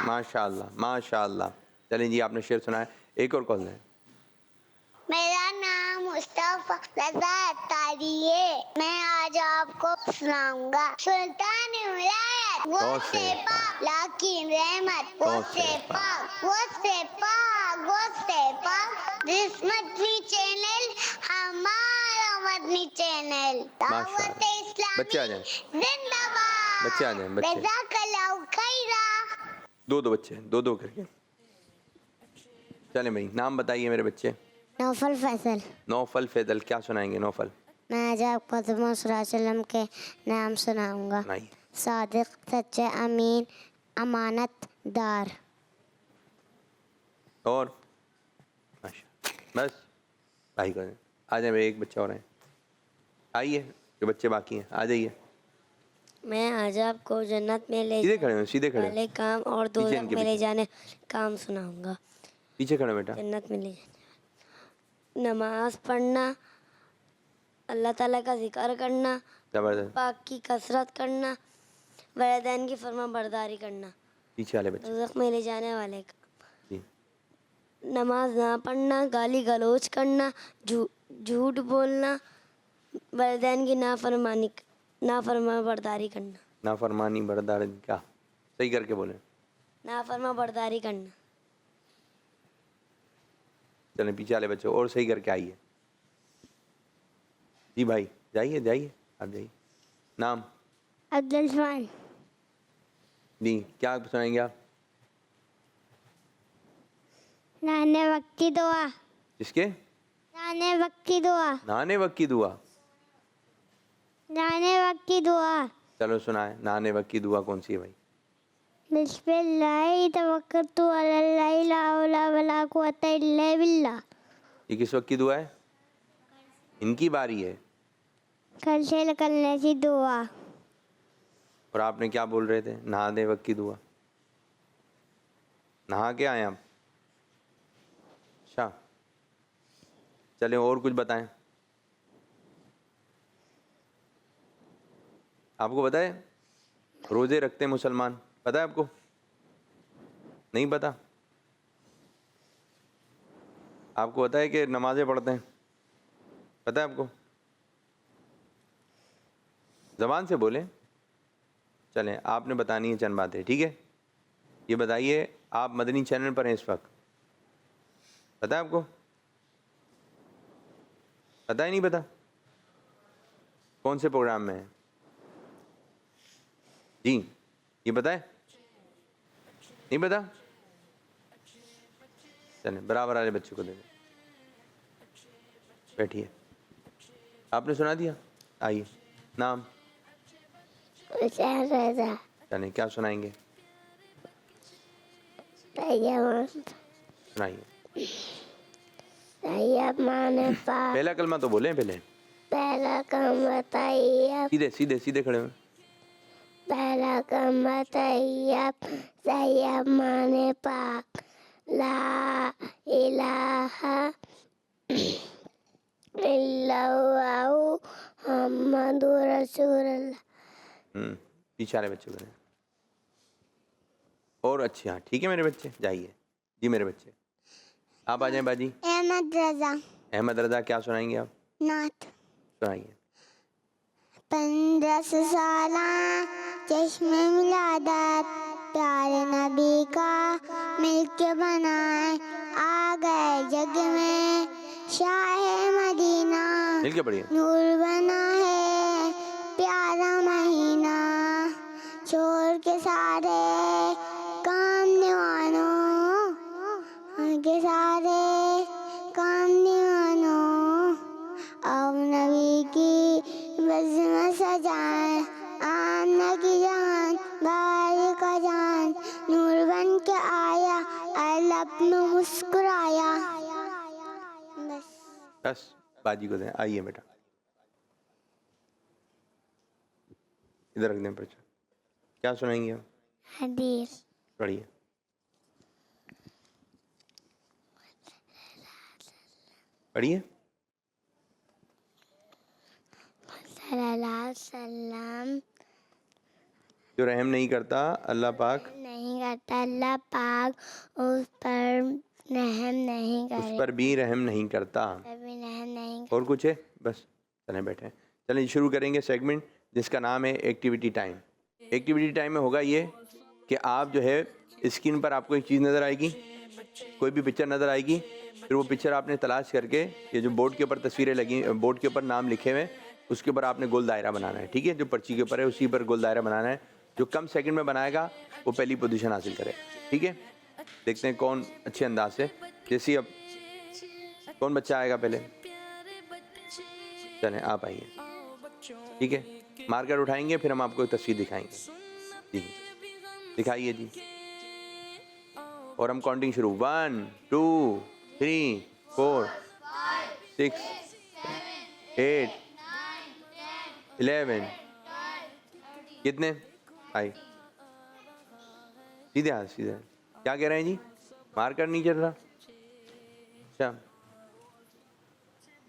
माशाअल्लाह माशाअल्लाह। चलें जी, आपने शेर सुनाया, एक और कॉल दें। मेरा नाम मुस्तफा रजा अत्तारी है। मैं आज आपको सुनाऊंगा। सुल्तान विलायत वो बहुत से से पाक, लाकिन रहमत वो बहुत से से पाक, वो से पाक, वो से पाक। दिस मदनी चैनल हमारा मदनी चैनल। दावत माशाअल्लाह। बच्चे आ इस्लामी जाएं, जिंदाबाद। बच्चे आ जाएं, बच्चे। जज़ाकल्लाहु खैरा। दो बच्चे, दो करके। चलें भाई, नाम बताइए मेरे बच्चे। नौफल फैसल। नौफल फैजल, क्या सुनाएंगे नौफल? मैं आज आपको मोहम्मद सल्लल्लाहु अलैहि वसल्लम के नाम सुनाऊंगा। नहीं। सादिक, सच्चे, अमीन, अमानतदार। और माशा, बस भाई को आ जाए। एक बच्चा और है, आइए, जो बच्चे बाकी हैं आ जाइए। मैं आज आपको जन्नत में ले सीधे खड़े हो, सीधे खड़े हो। वाले काम और पीछे दोजख इनके में ले पीछे। जाने काम सुनाऊंगा। पीछे खड़े हो बेटा। जन्नत में ले जाने, नमाज पढ़ना, अल्लाह ताला का जिक्र करना, जबरदस्त। पाक की कसरत करना, वलिदैन की फर्मा बरदारी करना। पीछे वाले बच्चे दोजख में ले जाने वाले काम। जी। नमाज ना पढ़ना, गाली गलौज करना, झूठ बोलना, वलिदैन की नाफरमा बरदारी करना। नाफरमानी बरदारी, क्या सही करके बोले। नाफरमा बरदारी करना। चलें पीछे वाले बच्चे और सही करके आइए। जी भाई, जाइए जाइए, आप जाइए। नाम? अब्दुल रहमान। जी, क्या सुनाएंगे आप? नहाने वक्त की दुआ। किसके? नहाने वक्त की दुआ। नहाने वक्त की दुआ। नहाने वक्त की दुआ। चलो सुनाए, नहाने वक्त की दुआ कौन सी है भाई? बिस्मिल्लाह तवक्कलतु अलल्लाह ला हौला वला कुव्वता इल्ला बिल्लाह। ये किस वक्त की दुआ है? इनकी बारी है। कल से निकलने की दुआ। और आपने क्या बोल रहे थे? नहाने वक्त की दुआ। नहा के आए आप? अच्छा, चलें और कुछ बताएं। आपको पता है रोजे रखते हैं मुसलमान? पता है आपको? नहीं पता? आपको पता है कि नमाजें पढ़ते हैं? पता है आपको? ज़बान से बोलें। चलें, आपने बतानी है चंद बातें, ठीक है? ये बताइए, आप मदनी चैनल पर हैं इस वक्त? पता है आपको? पता ही नहीं पता? कौन से प्रोग्राम में है? जी, ये पता है? नहीं पता? चलें, बराबर वाले बच्चे को दे दें। बैठिए। आपने सुना दिया? आइए। नाम? चलें, क्या सुनाएंगे? सुनाइए। पहला कलमा तो बोलें पहले। पहला कलमा तैयब। सीधे सीधे सीधे खड़े हुए। पहला कलमा तैयब। तैयब माने पाक। ला इलाहा इल्लल्लाहु मुहम्मदुर रसूलुल्लाह। पीछे वाले बच्चे बने और अच्छे। हाँ ठीक है मेरे बच्चे, जाइए। जी मेरे बच्चे, आप आ जाएं बाजी। अहमद रजा। अहमद रजा, क्या सुनाएंगे आप? नात। सुनाइए। 15 साला चश्मे मिलादत प्यारे नबी का मिलके बनाए आ गए जग में शाह मदीना मिलके पढ़िए। नूर बना है प्यारा महीना, छोड़ के सारे काम निवानों, के सारे काम निवानों, अब नबी की बज़ में सजाए, आमना की जान बारी का जान, नूर बन के आया लब में मुस्कुराया। बस बाजी को दें। आइए बेटा, इधर रख दें पर्चा। क्या सुनाएंगे आप? हदीस। पढ़िए। पढ़िए। सल्लल्लाहु अलैहि वसल्लम जो रहम नहीं करता अल्लाह पाक नहीं करता, अल्लाह पाक उस पर रहम नहीं उस करे, पर भी रहम नहीं करता। कभी रहम नहीं और कुछ है? बस चलें बैठे। चलें शुरू करेंगे सेगमेंट जिसका नाम है एक्टिविटी टाइम। एक्टिविटी टाइम में होगा ये कि आप जो है स्क्रीन पर आपको एक चीज़ नज़र आएगी, कोई भी पिक्चर नज़र आएगी, फिर वो पिक्चर आपने तलाश करके ये जो बोर्ड के ऊपर तस्वीरें लगी, बोर्ड के ऊपर नाम लिखे हुए, उसके ऊपर आपने गोल दायरा बनाना है। ठीक है, जो पर्ची के ऊपर है उसी पर गोल दायरा बनाना है। जो कम सेकंड में बनाएगा वो पहली पोजीशन हासिल करे। ठीक है, देखते हैं कौन अच्छे अंदाज से। जैसे अब कौन बच्चा आएगा पहले? चलें आप आइए। ठीक है, मार्कर उठाएंगे फिर हम आपको एक तस्वीर दिखाएंगे। जी दिखाइए जी, और हम काउंटिंग शुरू। 1 2 3 4 6 8 11। कितने आई? सीधे हाथ, सीधे। क्या कह रहे हैं जी? मार्कर नहीं चल रहा? अच्छा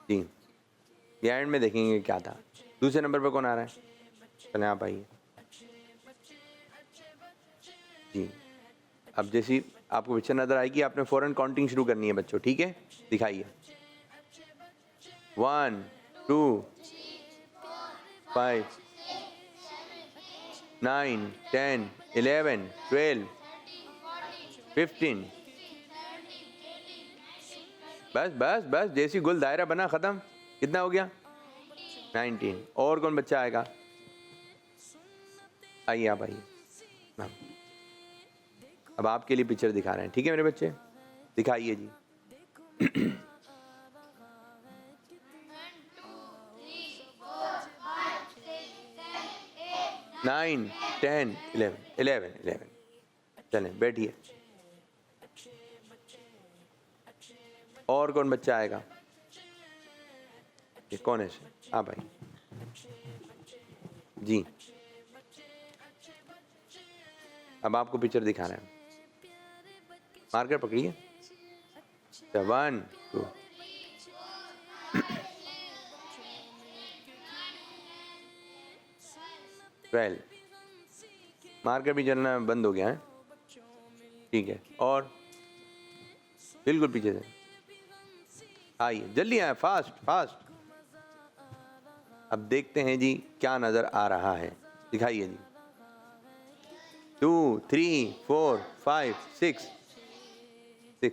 जी, ये एंड में देखेंगे क्या था। दूसरे नंबर पर कौन आ रहा है? चले आप आइए जी। अब जैसी आपको पिक्चर नजर आएगी आपने फौरन काउंटिंग शुरू करनी है बच्चों। ठीक है, दिखाइए। 1 2 5 9 10 11 12 15। बस बस बस, जैसी गुल दायरा बना खत्म। कितना हो गया? 19। और कौन बच्चा आएगा? आइए आप आइए। हाँ। अब आपके लिए पिक्चर दिखा रहे हैं। ठीक है मेरे बच्चे, दिखाइए जी। 9 10 11। चलें बैठिए। और कौन बच्चा आएगा? ये कौन है? आप आइए जी। अब आपको पिक्चर दिखा रहे हैं, मार्कर पकड़िए। 1 2 12। मार्कर भी चलना बंद हो गया है। ठीक है, और बिल्कुल पीछे से आइए, जल्दी आए, फास्ट फास्ट। अब देखते हैं जी क्या नजर आ रहा है। दिखाइए जी। 2 3 4 5 6 6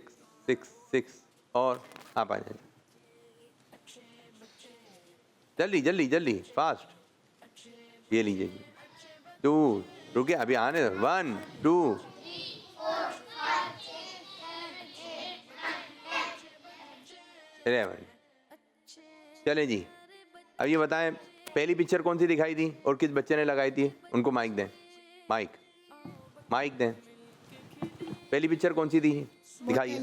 6 6। और आप आ जाइए, जल्दी जल्दी जल्दी फास्ट। ये लीजिए जी। 2 रुकिए, अभी आने दो। 1 2 11। चले जी, अब ये बताएं पहली पिक्चर कौन सी दिखाई थी और किस बच्चे ने लगाई थी? उनको माइक दें, माइक दें। पहली पिक्चर कौन सी थी? दिखाइए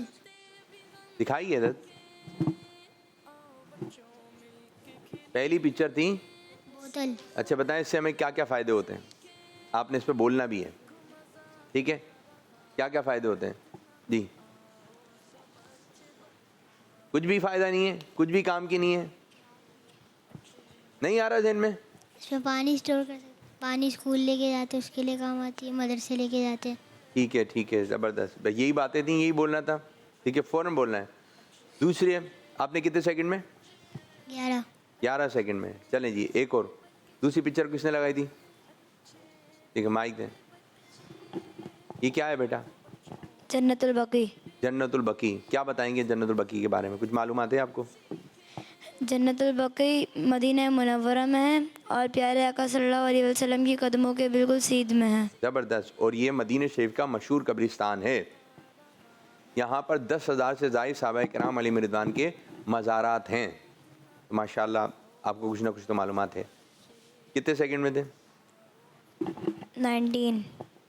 दिखाइए दत्त। पहली पिक्चर थी बोतल। अच्छा बताएं इससे हमें क्या क्या फ़ायदे होते हैं? आपने इस पर बोलना भी है। ठीक है, क्या क्या फ़ायदे होते हैं जी? कुछ भी फ़ायदा नहीं है, कुछ भी काम की नहीं है। नहीं आ रहा ज़हन में? इसमें पानी स्टोर कर सकते, पानी स्कूल लेके जाते उसके लिए काम आती है, मदरसे लेके जाते। ठीक है ज़बरदस्त। यही बातें थी, यही बोलना था। ठीक है, फ़ौरन बोलना है। दूसरी आपने कितने सेकंड में? 11 सेकंड में। चलें जी, एक और। दूसरी पिक्चर किसने लगाई थी? ठीक है, माइक दें। ये क्या है बेटा? जन्नतुल बकी। जन्नतुल बकी। क्या बताएंगे जन्नतुल बकी के बारे में? कुछ मालूमात है आपको? जन्नतुल बकी मदीना मुनव्वरा में है और प्यारे आका सल्लल्लाहु अलैहि वसल्लम की कदमों के बिल्कुल सीध में है। ज़बरदस्त। और ये मदीना शरीफ का मशहूर कब्रिस्तान है। यहाँ पर 10,000 से ज़ायद सहाबा किराम अलैहिम रिज़वान के मज़ारात हैं। तो माशाल्लाह आपको कुछ ना कुछ तो मालूमात है। कितने सेकंड में थे?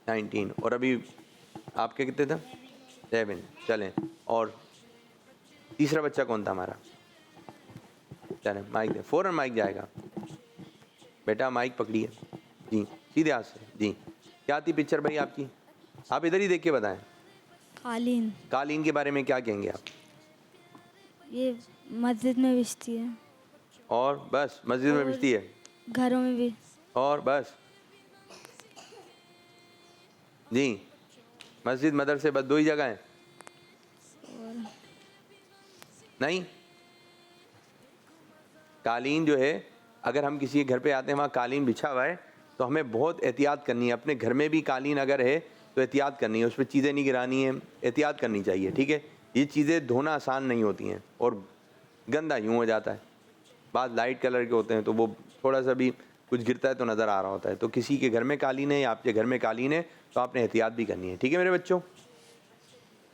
19। और अभी आपके कितने थे? 7। चलें। और तीसरा बच्चा कौन था हमारा? चलें माइक दे, फ़ौरन माइक जाएगा। बेटा माइक पकड़िए जी, सीधे हाथ से जी। क्या थी पिक्चर भाई आपकी? आप इधर ही देख के बताएं। कालीन। कालीन के बारे में क्या कहेंगे आप? ये मस्जिद में बिछती है। और बस मस्जिद में बिछती है? घरों में भी। और बस जी? मस्जिद मदरसे बस 2 ही जगह हैं? नहीं, कालीन जो है अगर हम किसी के घर पे आते हैं वहाँ कालीन बिछा हुआ है तो हमें बहुत एहतियात करनी है। अपने घर में भी कालीन अगर है तो एहतियात करनी है, उस पर चीज़ें नहीं गिरानी है, एहतियात करनी चाहिए। ठीक है, ये चीज़ें धोना आसान नहीं होती हैं और गंदा यूँ हो जाता है। बाद लाइट कलर के होते हैं तो वो थोड़ा सा भी कुछ गिरता है तो नज़र आ रहा होता है। तो किसी के घर में कालीन है या आपके घर में कालीन है तो आपने एहतियात भी करनी है। ठीक है मेरे बच्चों?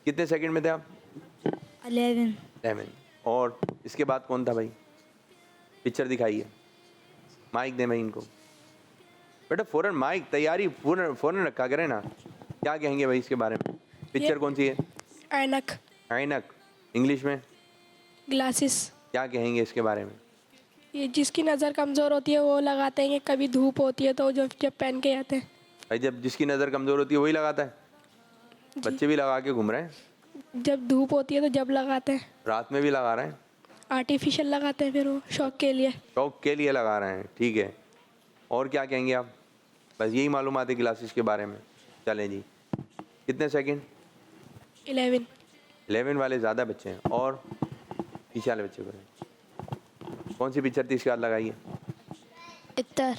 कितने सेकंड में थे आप? 11। और इसके बाद कौन था भाई? पिक्चर दिखाइए, माइक दें भाई इनको। बेटा फ़ौरन माइक, तैयारी फ़ौरन रखा करें ना। क्या कहेंगे भाई इसके बारे में? पिक्चर कौन सी है? ऐनक। ऐनक, इंग्लिश में ग्लासेस। क्या कहेंगे इसके बारे में? ये जिसकी नज़र कमज़ोर होती है वो लगाते हैं, कभी धूप होती है तो जब पहन के आते हैं। भाई जब जिसकी नज़र कमज़ोर होती है वही लगाता है? बच्चे भी लगा के घूम रहे हैं? जब धूप होती है तो जब लगाते हैं। रात में भी लगा रहे हैं? आर्टिफिशियल लगाते हैं फिर वो शौक के लिए। शौक के लिए लगा रहे हैं, ठीक है। और क्या कहेंगे आप? बस यही मालूमात है ग्लासेस के बारे में। चलें जी, कितने सेकंड? 11 वाले ज़्यादा बच्चे हैं। और पीछे वाले बच्चे को कौन सी पिक्चर थी इसके बाद लगाइए? इत्तर।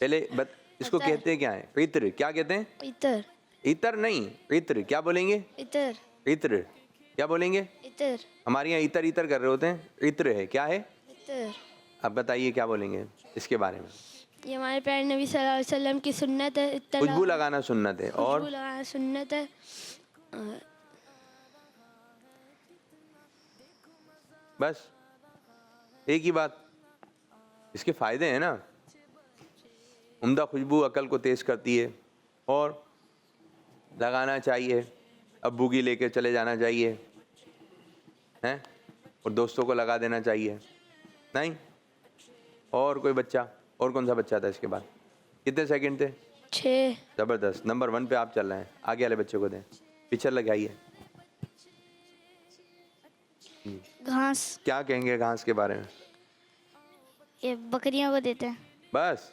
पहले इसको कहते हैं क्या है? इत्र। क्या कहते हैं? इतर नहीं, इत्र। क्या बोलेंगे? इत्र। क्या बोलेंगे? हमारे यहाँ इतर कर रहे होते हैं। इत्र है, क्या है? अब बताइए क्या बोलेंगे इसके बारे में? ये हमारे प्यारे नबी सल्लल्लाहु अलैहि वसल्लम की सुन्नत है। खुशबू लगाना सुन्नत है। और खुशबू लगाना सुन्नत है। बस एक ही बात। इसके फ़ायदे हैं ना। उम्दा खुशबू अकल को तेज़ करती है और लगाना चाहिए। अब्बू की लेके चले जाना चाहिए हैं, और दोस्तों को लगा देना चाहिए। नहीं? और कोई बच्चा? और कौन सा बच्चा था इसके बाद? कितने सेकंड थे? 6। ज़बरदस्त। नंबर 1 पे आप चल रहे हैं। आगे वाले बच्चे को दें। पिक्चर लगाइए। घास। क्या कहेंगे घास के बारे में? ये बकरियों को देते हैं। बस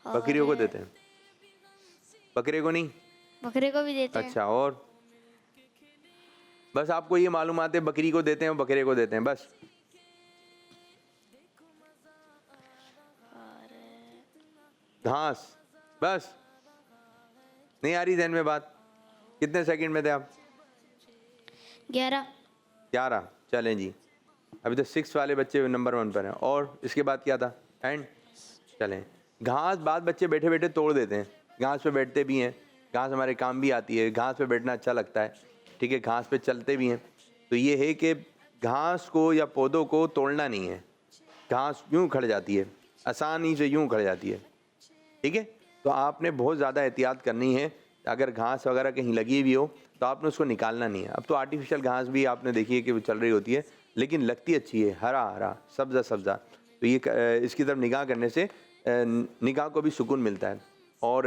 बकरियों को देते हैं? बकरे को नहीं? बकरे को भी देते हैं। अच्छा। और बस आपको ये मालूमात है बकरी को देते हैं और बकरे को देते हैं बस? घास बस? नहीं आ रही ध्यान में बात? कितने सेकंड में थे आप? 11। चलें जी, अभी तो 6 वाले बच्चे नंबर 1 पर हैं। और इसके बाद क्या था? एंड। चलें। घास बाद बच्चे बैठे बैठे तोड़ देते हैं। घास पे बैठते भी हैं, घास हमारे काम भी आती है, घास पे बैठना अच्छा लगता है। ठीक है, घास पे चलते भी हैं। तो ये है कि घास को या पौधों को तोड़ना नहीं है। घास यूँ खड़ जाती है, आसानी से यूँ खड़ जाती है। ठीक है, तो आपने बहुत ज़्यादा एहतियात करनी है। अगर घास वगैरह कहीं लगी भी हो तो आपने उसको निकालना नहीं है। अब तो आर्टिफिशियल घास भी आपने देखी है कि वो चल रही होती है, लेकिन लगती अच्छी है, हरा हरा सब्ज़ा। तो ये इसकी तरफ निगाह करने से निगाह को भी सुकून मिलता है। और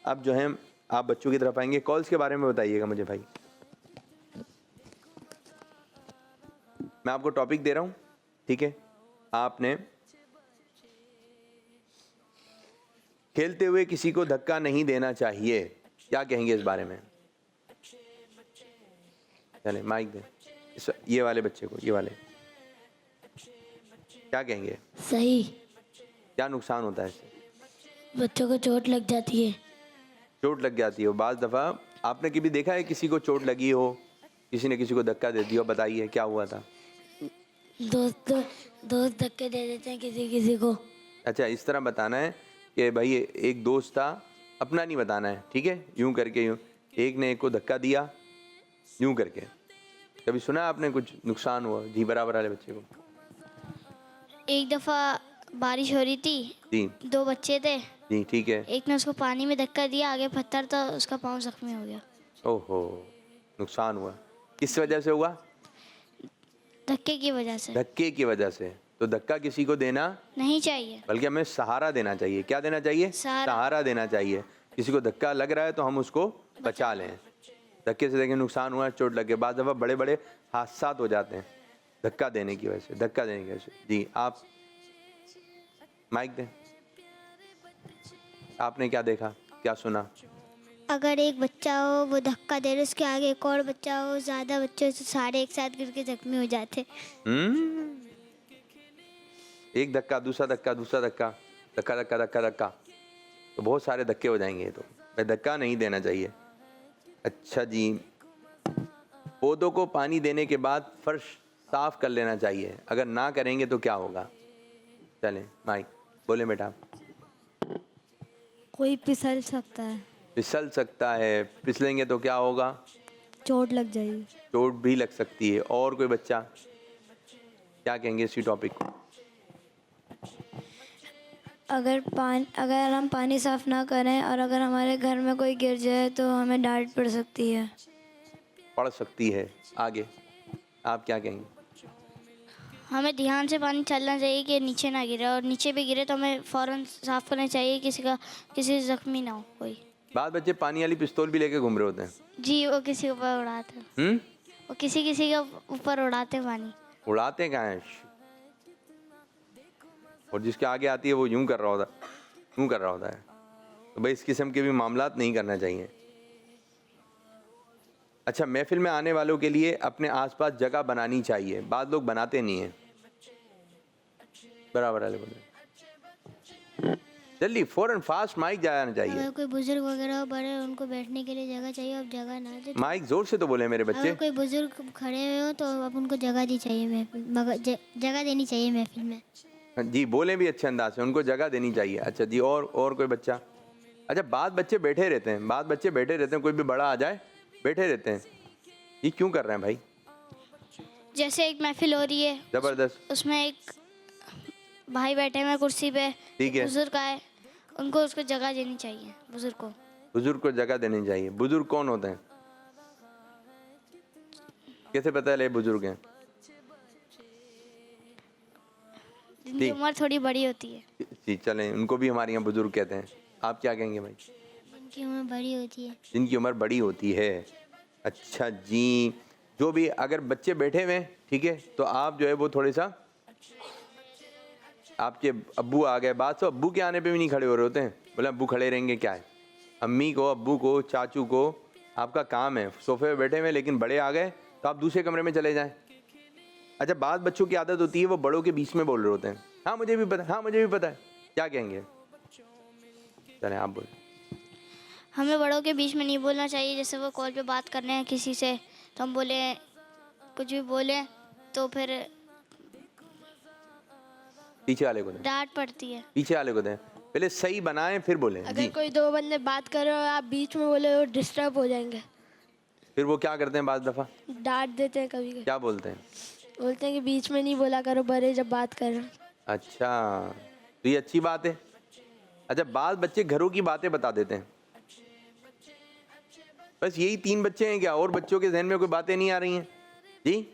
अब जो है आप बच्चों की तरफ आएंगे। कॉल्स के बारे में बताइएगा मुझे भाई। मैं आपको टॉपिक दे रहा हूँ, ठीक है? आपने खेलते हुए किसी को धक्का नहीं देना चाहिए। क्या कहेंगे इस बारे में? चले माइक दे ये वाले बच्चे को, ये वाले। क्या कहेंगे? सही। क्या नुकसान होता है इससे? बच्चों को चोट लग जाती है। चोट लग जाती है। बाज़ दफ़ा आपने कभी देखा है किसी को चोट लगी हो किसी ने किसी को धक्का दे दिया, बताइए क्या हुआ था? दोस्त दोस्त धक्के दे देते हैं किसी किसी को। अच्छा, इस तरह बताना है कि भाई एक दोस्त था, अपना नहीं बताना है, ठीक है? यूं करके, यूं एक ने एक को धक्का दिया, यूं करके। कभी सुना है आपने कुछ नुकसान हुआ? जी, बराबर वाले बच्चे को। एक दफ़ा बारिश हो रही थी, जी 2 बच्चे थे, जी, ठीक है। एक ने उसको पानी में धक्का दिया, आगे पत्थर था, उसका पाँव जख्मी हो गया। ओहो, नुकसान हुआ। किस वजह से हुआ? धक्के की वजह से। धक्के की वजह से। तो धक्का किसी को देना नहीं चाहिए। बल्कि हमें सहारा देना चाहिए। क्या देना चाहिए? सहारा देना चाहिए। किसी को धक्का लग रहा है तो हम उसको बचा लें। धक्के से देखिए नुकसान हुआ, चोट लगे, बाद दफ़ा बड़े बड़े हादसा हो जाते हैं धक्का देने की वजह से, धक्का देने की वजह से। जी, आप माइक दें। आपने क्या देखा, क्या सुना? अगर एक बच्चा हो वो धक्का दे रहे, उसके आगे एक और बच्चा हो, ज़्यादा बच्चे हो तो सारे एक साथ गिर के जख्मी हो जाते। एक धक्का, दूसरा धक्का, दूसरा धक्का, धक्का धक्का धक्का धक्का, तो बहुत सारे धक्के हो जाएंगे। तो भाई धक्का नहीं देना चाहिए। अच्छा जी, पौधों को पानी देने के बाद फर्श साफ कर लेना चाहिए, अगर ना करेंगे तो क्या होगा? चलें माइक बोले बेटा। कोई फिसल सकता है। फिसल सकता है, फिसलेंगे तो क्या होगा? चोट लग जाएगी। चोट भी लग सकती है। और कोई बच्चा क्या कहेंगे इसी टॉपिक को? अगर हम पानी साफ ना करें और अगर हमारे घर में कोई गिर जाए तो हमें डांट पड़ सकती है। पड़ सकती है। आगे आप क्या कहेंगे? हमें ध्यान से पानी चलना चाहिए कि नीचे ना गिरे, और नीचे भी गिरे तो हमें फ़ौरन साफ करना चाहिए, किसी से जख्मी ना हो कोई। बाद बच्चे पानी वाली पिस्तौल भी लेके घूम रहे होते हैं। जी, वो किसी के ऊपर उड़ाते हैं। वो किसी के ऊपर उड़ाते हैं पानी। उड़ाते कहाँ हैं? और जिसके आगे आती है वो यूं कर रहा होता है, यूं कर रहा होता है। तो भाई इस किस्म के भी मामलात नहीं करना चाहिए। अच्छा, महफिल में आने वालों के लिए अपने आसपास जगह बनानी चाहिए, बाद लोग बनाते नहीं हैं। बराबर वाले बोले, जल्दी फौरन फास्ट माइक जाना चाहिए। अगर कोई बुजुर्ग वगैरह बड़े हो, उनको बैठने के लिए जगह चाहिए, अब जगह ना दे। माइक जोर से तो बोले मेरे बच्चे। अगर कोई बुजुर्ग खड़े हुए हो तो अब उनको जगह दी चाहिए महफिल, मगर जगह देनी चाहिए महफिल में। जी, बोले भी अच्छे अंदाज से, उनको जगह देनी चाहिए। अच्छा जी, और कोई बच्चा? अच्छा, बाद बच्चे बैठे रहते हैं, बाद बच्चे बैठे रहते हैं, कोई भी बड़ा आ जाए बैठे रहते हैं, ये क्यों कर रहे हैं भाई? जैसे एक महफिल हो रही है, जबरदस्त, उसमें एक भाई बैठे हुए कुर्सी पे, ठीक है, बुजुर्ग आए, उसको जगह देनी चाहिए। बुजुर्ग को जगह देनी चाहिए। बुजुर्ग कौन होते हैं? कैसे पता है बुजुर्ग हैं? जिनकी उम्र थोड़ी बड़ी होती है। जी, चलें, उनको भी हमारे यहाँ बुजुर्ग कहते हैं। आप क्या कहेंगे भाई? जिनकी उम्र बड़ी होती है। जिनकी उम्र बड़ी होती है। अच्छा जी, जो भी अगर बच्चे बैठे हुए हैं, ठीक है, तो आप जो है वो थोड़े सा, आपके अब्बू आ गए, बात तो अब्बू के आने पे भी नहीं खड़े हो रहे होते हैं, बोले अब्बू खड़े रहेंगे क्या है? अम्मी को, अब्बू को, चाचू को, आपका काम है, सोफे पे बैठे हुए लेकिन बड़े आ गए तो आप दूसरे कमरे में चले जाएं। अच्छा, बाद बच्चों की आदत होती है वो बड़ों के बीच में बोल रहे होते हैं, हाँ मुझे भी पता है, हाँ मुझे भी पता है। क्या कहेंगे? चलें आप बोले। हमें बड़ों के बीच में नहीं बोलना चाहिए। जैसे वो कॉल पे बात कर रहे हैं किसी से, तो हम बोले, कुछ भी बोले तो फिर पीछे वाले को दें, डांट पड़ती है। पीछे वाले को दें, पहले सही बनाएं फिर बोलें। अगर जी, कोई 2 बंदे बात कर रहे हो, आप बीच में बोले, वो डिस्टर्ब हो जाएंगे। फिर वो क्या करते हैं? बाद दफ़ा डांट देते हैं कभी कभी। क्या बोलते हैं? बोलते हैं कि बीच में नहीं बोला करो बड़े जब बात कर रहे हो। अच्छा, तो ये अच्छी बात है। अच्छा, बाद बच्चे घरों की बातें बता देते हैं। बस यही 3 बच्चे हैं क्या? और बच्चों के जहन में कोई बातें नहीं आ रही हैं? जी,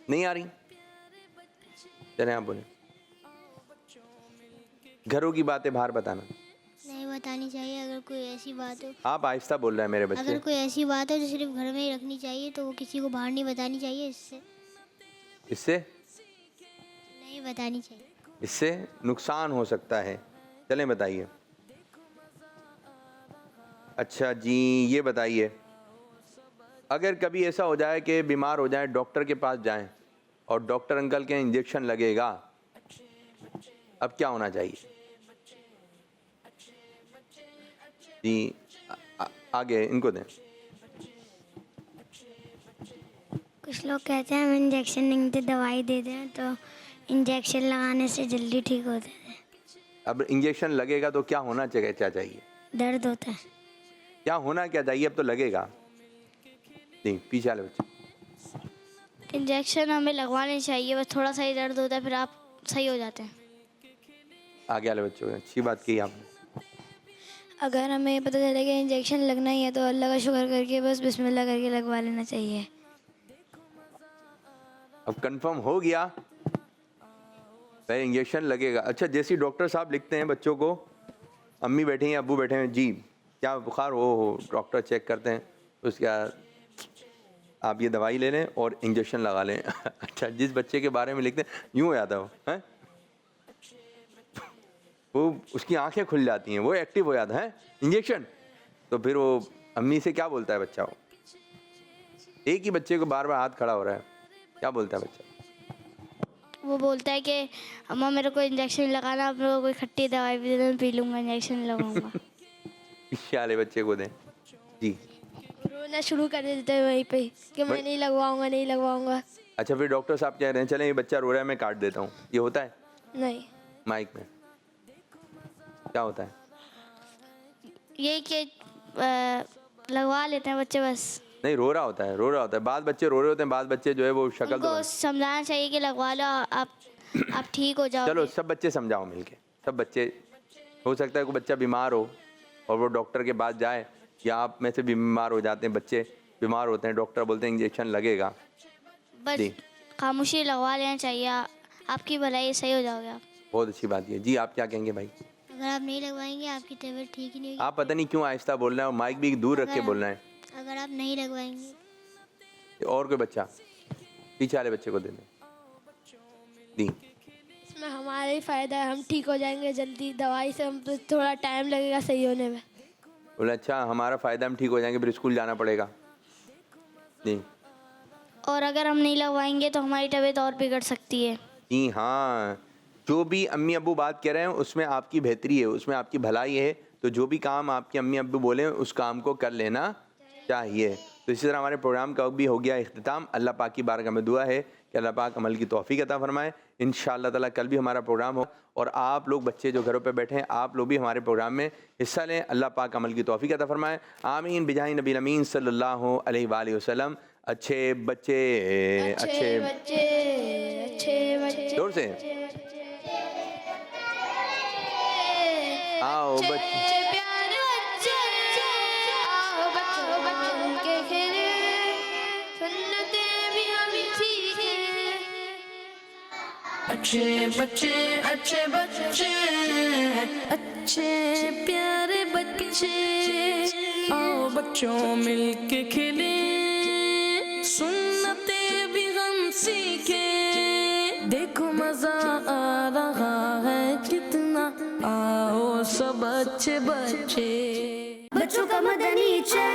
नहीं आ रही? चले आप बोले। घरों की बातें बाहर बताना नहीं बतानी चाहिए। अगर कोई ऐसी बात हो, आप आहिस्ता बोल रहे हैं मेरे अगर बच्चे। कोई ऐसी बात हो जो सिर्फ घर में ही रखनी चाहिए तो वो किसी को बाहर नहीं बतानी चाहिए। इससे नहीं बतानी चाहिए। इससे नुकसान हो सकता है। चलें बताइए। अच्छा जी, ये बताइए, अगर कभी ऐसा हो जाए कि बीमार हो जाए, डॉक्टर के पास जाएं और डॉक्टर अंकल के इंजेक्शन लगेगा, अब क्या होना चाहिए? जी, आगे इनको दें। कुछ लोग कहते हैं हम इंजेक्शन नहीं देते, दवाई देते हैं, तो इंजेक्शन लगाने से जल्दी ठीक होते हैं। अब इंजेक्शन लगेगा तो क्या होना चाहिए, क्या चाहिए? दर्द होता है। क्या होना क्या चाहिए? अब तो लगेगा। नहीं, पीछे वाले बच्चे। इंजेक्शन हमें लगवाने चाहिए, बस थोड़ा सा ही दर्द होता है, फिर आप सही हो जाते हैं। आगे वाले बच्चों, अच्छी बात की आपने। अगर हमें पता चले कि इंजेक्शन लगना ही है तो अल्लाह का शुक्र करके बस बिस्मिल्लाह करके लगवा लेना चाहिए। अब कंफर्म हो गया भाई इंजेक्शन लगेगा। अच्छा, जैसे डॉक्टर साहब लिखते हैं बच्चों को, अम्मी बैठे हैं, अब्बू बैठे हैं, जी क्या बुखार हो, डॉक्टर चेक करते हैं, उसके बाद आप ये दवाई ले लें और इंजेक्शन लगा लें। अच्छा, जिस बच्चे के बारे में लिखते हैं यूँ हो जाता है वो, हैं वो उसकी आंखें खुल जाती हैं, वो एक्टिव हो जाता है इंजेक्शन। तो फिर वो अम्मी से क्या बोलता है बच्चा? वो एक ही बच्चे को बार बार हाथ खड़ा हो रहा है, क्या बोलता है बच्चा? वो बोलता है कि अम्मा मेरे को इंजेक्शन लगाना, आप मेरे को कोई खट्टी दवाई भी दे दो, पी लूँगा, इंजेक्शन लगाऊंगा। पीछे वाले बच्चे को दें जी। रोना शुरू कर देते हैं वहीं पे कि मैं नहीं लगवाऊंगा, नहीं लगवाऊंगा। अच्छा, फिर डॉक्टर साहब कह रहे हैं चलें ये बच्चा रो रहा है, मैं काट देता हूँ, ये होता है? नहीं। माइक में क्या होता है? यही कि लगवा लेते हैं बच्चे, बस नहीं, रो रहा होता है, रो रहा होता है। बाद बच्चे रो रहे होते हैं, बाद बच्चे जो है वो शक्ल तो उनको समझाना चाहिए कि लगवा लो, आप ठीक हो जाओगे। चलो सब बच्चे समझाओ मिलके, सब बच्चे। हो सकता है कोई बच्चा बीमार हो और वो डॉक्टर के पास जाए, या आप में से बीमार हो जाते हैं, बच्चे बीमार होते हैं, डॉक्टर बोलते हैं इंजेक्शन लगेगा, बस जी। खामोशी लगवा लेना चाहिए, आपकी भलाई, सही हो जाओगे आप। बहुत अच्छी बात है जी। आप क्या कहेंगे भाई? अगर आप नहीं लगवाएंगे आपकी तबीयत ठीक ही नहीं होगी। आप पता नहीं क्यों आहिस्ता बोल रहे हैं और माइक भी दूर रख के बोल रहे हैं। अगर आप नहीं लगवाएंगे। और कोई बच्चा? पीछे वाले बच्चे को दे दें जी। इसमें हमारा ही फ़ायदा है, हम ठीक हो जाएंगे जल्दी। दवाई से हम तो थोड़ा टाइम लगेगा सही होने में। बोले अच्छा हमारा फ़ायदा, हम ठीक हो जाएंगे, फिर स्कूल जाना पड़ेगा जी। और अगर हम नहीं लगवाएंगे तो हमारी तबीयत और बिगड़ सकती है। जी हाँ, जो भी अम्मी अब्बू बात कह रहे हैं उसमें आपकी बेहतरी है, उसमें आपकी भलाई है। तो जो भी काम आपके अम्मी अब्बू बोले उस काम को कर लेना चाहिए। तो इसी तरह हमारे प्रोग्राम का भी हो गया इख्तिताम। अल्लाह पाक की बारगाह में दुआ है कि अल्लाह पाक अमल की तौफीक अता फरमाए। इंशाअल्लाह ताला कल भी हमारा प्रोग्राम हो और आप लोग बच्चे जो घरों पे बैठे हैं, आप लोग भी हमारे प्रोग्राम में हिस्सा लें। अल्लाह पाक अमल की तौफीक अता फरमाए। आमीन बिजाही नबी अमीन सल्लल्लाहु अलैहि वसल्लम। अच्छे बच्चे, अच्छे बच्चे, अच्छे बच्चे, जोर से आओ बच्चे, प्यारे बच्चे, आओ बच्चों बन के खेले, सुन्नतें भी हम सीखे। अच्छे बच्चे, अच्छे बच्चे, अच्छे प्यारे बच्चे, आओ बच्चों मिलके खेले, सुन्नते भी हम सीखे। देखो मजा आ रहा है कितना, आओ सब अच्छे बच्चे। बच्चों का मदनी चैनल।